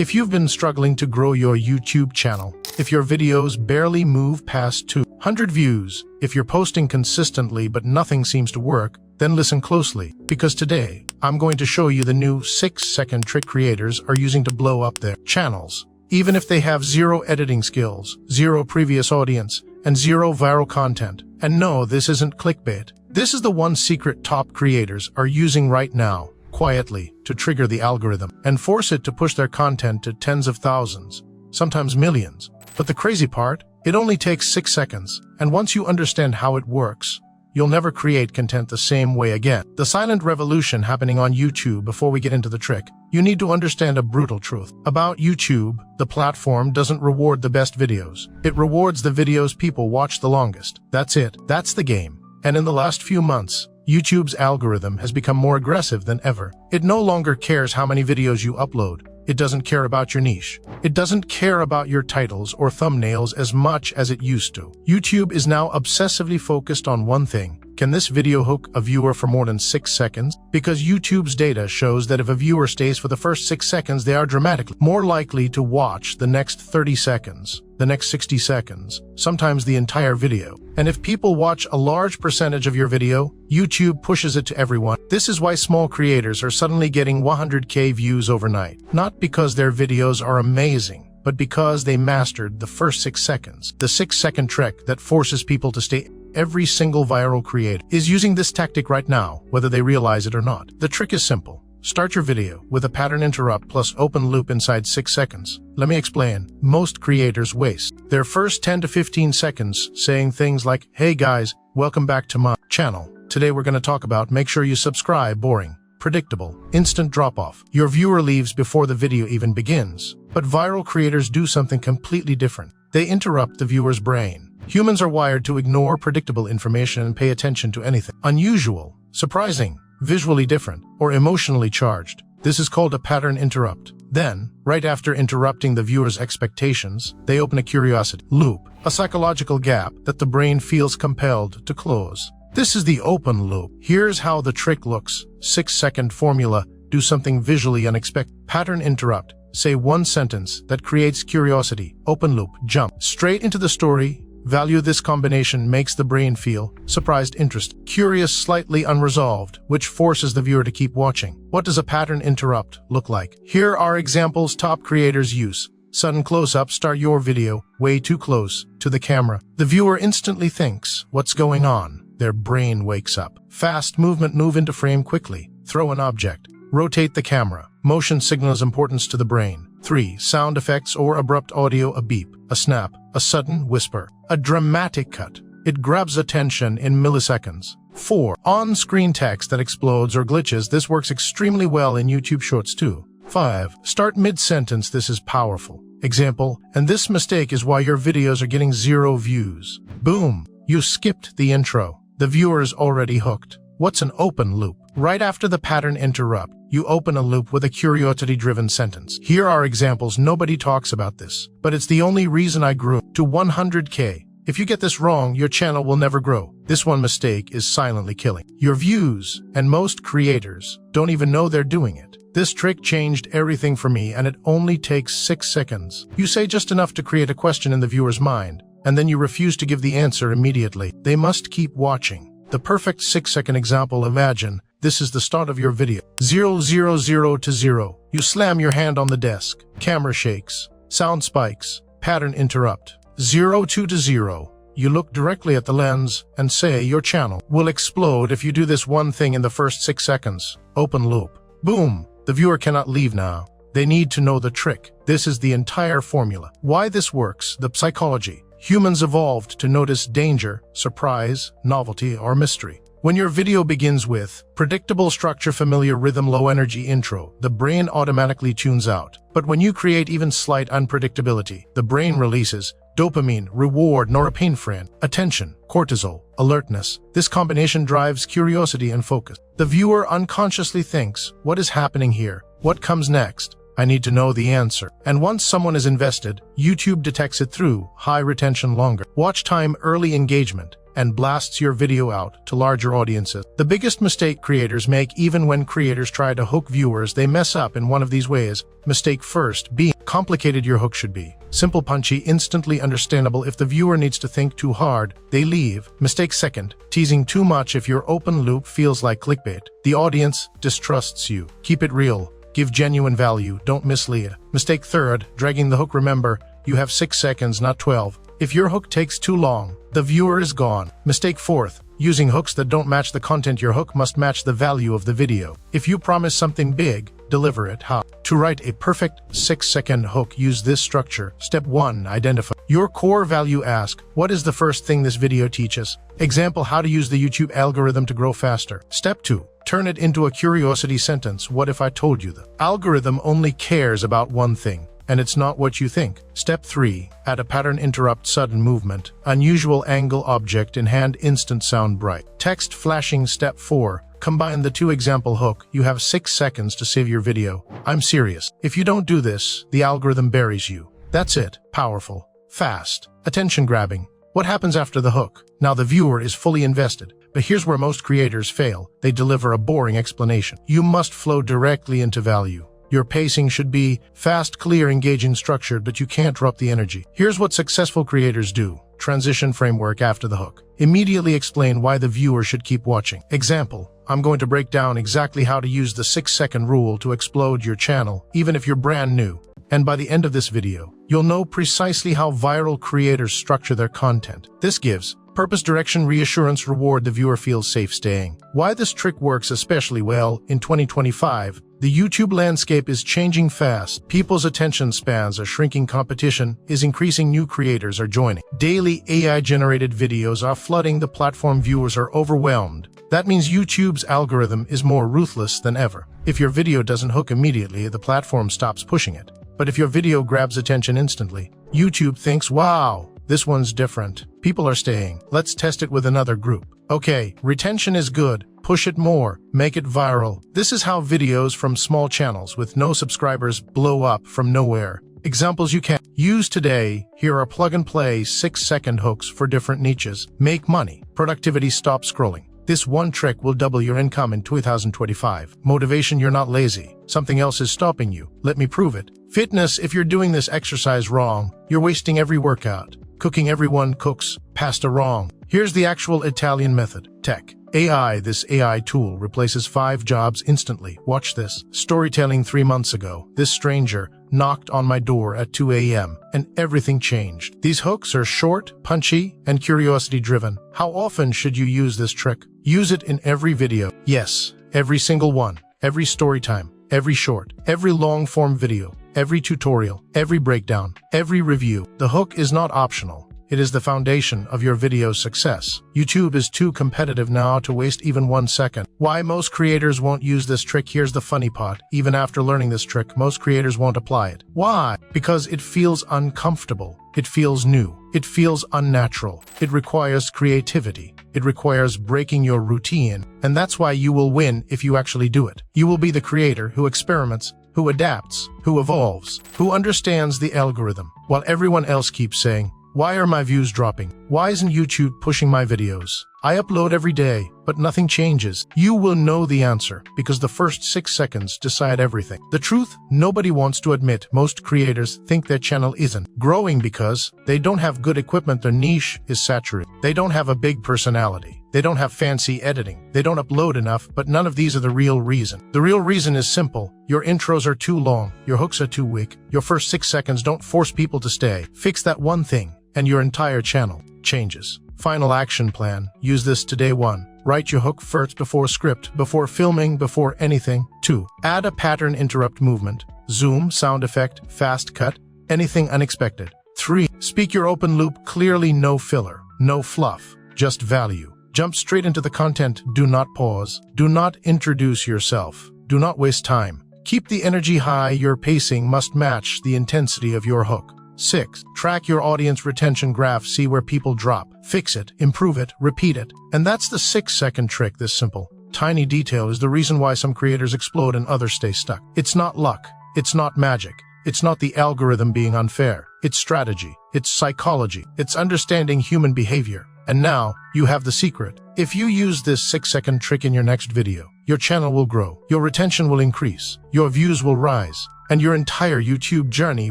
If you've been struggling to grow your YouTube channel, if your videos barely move past 200 views, if you're posting consistently but nothing seems to work, then listen closely, because today, I'm going to show you the new 6-second trick creators are using to blow up their channels. Even if they have zero editing skills, zero previous audience, and zero viral content. And no, this isn't clickbait. This is the one secret top creators are using right now, quietly, to trigger the algorithm and force it to push their content to tens of thousands, sometimes millions. But the crazy part, it only takes 6 seconds, and once you understand how it works, you'll never create content the same way again. The silent revolution happening on YouTube. Before we get into the trick, you need to understand a brutal truth. About YouTube, the platform doesn't reward the best videos. It rewards the videos people watch the longest. That's it. That's the game. And in the last few months, YouTube's algorithm has become more aggressive than ever. It no longer cares how many videos you upload. It doesn't care about your niche. It doesn't care about your titles or thumbnails as much as it used to. YouTube is now obsessively focused on one thing. Can this video hook a viewer for more than 6 seconds? Because YouTube's data shows that if a viewer stays for the first 6 seconds, they are dramatically more likely to watch the next 30 seconds, the next 60 seconds, sometimes the entire video. And if people watch a large percentage of your video, YouTube pushes it to everyone. This is why small creators are suddenly getting 100K views overnight. Not because their videos are amazing, but because they mastered the first 6 seconds. The 6-second trick that forces people to stay. Every single viral creator is using this tactic right now, whether they realize it or not. The trick is simple. Start your video with a pattern interrupt plus open loop inside 6 seconds. Let me explain. Most creators waste their first 10 to 15 seconds saying things like, "Hey guys, welcome back to my channel. Today we're going to talk about make sure you subscribe." Boring, predictable, instant drop-off. Your viewer leaves before the video even begins. But viral creators do something completely different. They interrupt the viewer's brain. Humans are wired to ignore predictable information and pay attention to anything unusual, surprising, visually different, or emotionally charged. This is called a pattern interrupt. Then, right after interrupting the viewer's expectations, they open a curiosity loop, a psychological gap that the brain feels compelled to close. This is the open loop. Here's how the trick looks. 6-second formula. Do something visually unexpected. Pattern interrupt. Say one sentence that creates curiosity. Open loop. Jump straight into the story. Value. This combination makes the brain feel surprised, interest, curious, slightly unresolved, which forces the viewer to keep watching. What does a pattern interrupt look like? Here are examples top creators use. Sudden close-up. Start your video way too close to the camera. The viewer instantly thinks, "What's going on?" Their brain wakes up. Fast movement. Move into frame quickly. Throw an object. Rotate the camera. Motion signals importance to the brain. 3. Sound effects or abrupt audio. A beep, a snap, a sudden whisper, a dramatic cut. It grabs attention in milliseconds. 4. On-screen text that explodes or glitches. This works extremely well in YouTube Shorts too. 5. Start mid-sentence. This is powerful. Example, and this mistake is why your videos are getting 0 views. Boom! You skipped the intro. The viewer is already hooked. What's an open loop? Right after the pattern interrupt, you open a loop with a curiosity-driven sentence. Here are examples. Nobody talks about this, but it's the only reason I grew to 100K. If you get this wrong, your channel will never grow. This one mistake is silently killing your views, and most creators don't even know they're doing it. This trick changed everything for me, and it only takes 6 seconds. You say just enough to create a question in the viewer's mind, and then you refuse to give the answer immediately. They must keep watching. The perfect 6-second example. Imagine this is the start of your video. 000 to 0. You slam your hand on the desk. Camera shakes. Sound spikes. Pattern interrupt. 02 to 0. You look directly at the lens and say your channel will explode if you do this one thing in the first 6 seconds. Open loop. Boom. The viewer cannot leave now. They need to know the trick. This is the entire formula. Why this works. The psychology. Humans evolved to notice danger, surprise, novelty, or mystery. When your video begins with predictable structure, familiar rhythm, low energy intro, the brain automatically tunes out. But when you create even slight unpredictability, the brain releases dopamine, reward, norepinephrine, attention, cortisol, alertness. This combination drives curiosity and focus. The viewer unconsciously thinks, "What is happening here? What comes next? I need to know the answer." And once someone is invested, YouTube detects it through high retention, longer watch time, early engagement. and blasts your video out to larger audiences. The biggest mistake creators make, even when creators try to hook viewers, they mess up in one of these ways. Mistake first, being complicated your hook should be. Simple, punchy, instantly understandable. If the viewer needs to think too hard, they leave. Mistake second, teasing too much. If your open loop feels like clickbait, the audience distrusts you. Keep it real. Give genuine value. Don't mislead. Mistake third, dragging the hook. Remember, you have 6 seconds, not 12. If your hook takes too long, the viewer is gone. Mistake fourth, using hooks that don't match the content. Your hook must match the value of the video. If you promise something big, deliver it. How to write a perfect 6-second hook? Use this structure. Step 1, identify your core value. Ask, what is the first thing this video teaches? Example, how to use the YouTube algorithm to grow faster. Step 2, turn it into a curiosity sentence. What if I told you the algorithm only cares about one thing, and it's not what you think? Step 3, add a pattern. Interrupt sudden movement, unusual angle, object in hand, instant sound, bright text flashing. Step 4, combine the 2 example hook. You have 6 seconds to save your video. I'm serious. If you don't do this, the algorithm buries you. That's it. Powerful, fast, attention grabbing. What happens after the hook? Now the viewer is fully invested. But here's where most creators fail. They deliver a boring explanation. You must flow directly into value. Your pacing should be fast, clear, engaging, structured, but you can't drop the energy. Here's what successful creators do. Transition framework after the hook. Immediately explain why the viewer should keep watching. Example, I'm going to break down exactly how to use the 6-second rule to explode your channel, even if you're brand new. And by the end of this video, you'll know precisely how viral creators structure their content. This gives purpose, direction, reassurance, reward. The viewer feels safe staying. Why this trick works especially well in 2025. The YouTube landscape is changing fast. People's attention spans are shrinking. Competition is increasing. New creators are joining. Daily AI-generated videos are flooding the platform. Viewers are overwhelmed. That means YouTube's algorithm is more ruthless than ever. If your video doesn't hook immediately, the platform stops pushing it. But if your video grabs attention instantly, YouTube thinks, wow, this one's different. People are staying. Let's test it with another group. Okay, retention is good. Push it more. Make it viral. This is how videos from small channels with no subscribers blow up from nowhere. Examples you can use today. Here are plug-and-play 6-second hooks for different niches. Make money. Productivity. Stop scrolling. This one trick will double your income in 2025. Motivation. You're not lazy. Something else is stopping you. Let me prove it. Fitness. If you're doing this exercise wrong, you're wasting every workout. Cooking. Everyone cooks pasta wrong. Here's the actual Italian method. Tech. AI. This AI tool replaces 5 jobs instantly. Watch this. Storytelling. 3 months ago, this stranger knocked on my door at 2 a.m. and everything changed. These hooks are short, punchy, and curiosity-driven. How often should you use this trick? Use it in every video. Yes, every single one. Every story time. Every short. Every long-form video. Every tutorial. Every breakdown. Every review. The hook is not optional. It is the foundation of your video's success. YouTube is too competitive now to waste even 1 second. Why most creators won't use this trick? Here's the funny part. Even after learning this trick, most creators won't apply it. Why? Because it feels uncomfortable. It feels new. It feels unnatural. It requires creativity. It requires breaking your routine. And that's why you will win if you actually do it. You will be the creator who experiments, who adapts, who evolves, who understands the algorithm, while everyone else keeps saying, why are my views dropping? Why isn't YouTube pushing my videos? I upload every day, but nothing changes. You will know the answer, because the first 6 seconds decide everything. The truth, nobody wants to admit. Most creators think their channel isn't growing because they don't have good equipment. Their niche is saturated. They don't have a big personality. They don't have fancy editing. They don't upload enough, but none of these are the real reason. The real reason is simple. Your intros are too long. Your hooks are too weak. Your first 6 seconds don't force people to stay. Fix that one thing, and your entire channel changes. Final action plan. Use this today. 1. Write your hook first, before script, before filming, before anything. 2. Add a pattern. Interrupt movement, zoom, sound effect, fast cut, anything unexpected. 3. Speak your open loop clearly. No filler, no fluff, just value. Jump straight into the content. Do not pause. Do not introduce yourself. Do not waste time. Keep the energy high. Your pacing must match the intensity of your hook. 6. Track your audience retention graph. See where people drop. Fix it, improve it, repeat it. And that's the 6-second trick. This simple, tiny detail is the reason why some creators explode and others stay stuck. It's not luck. It's not magic. It's not the algorithm being unfair. It's strategy. It's psychology. It's understanding human behavior. And now, you have the secret. If you use this 6-second trick in your next video, your channel will grow, your retention will increase, your views will rise, and your entire YouTube journey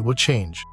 will change.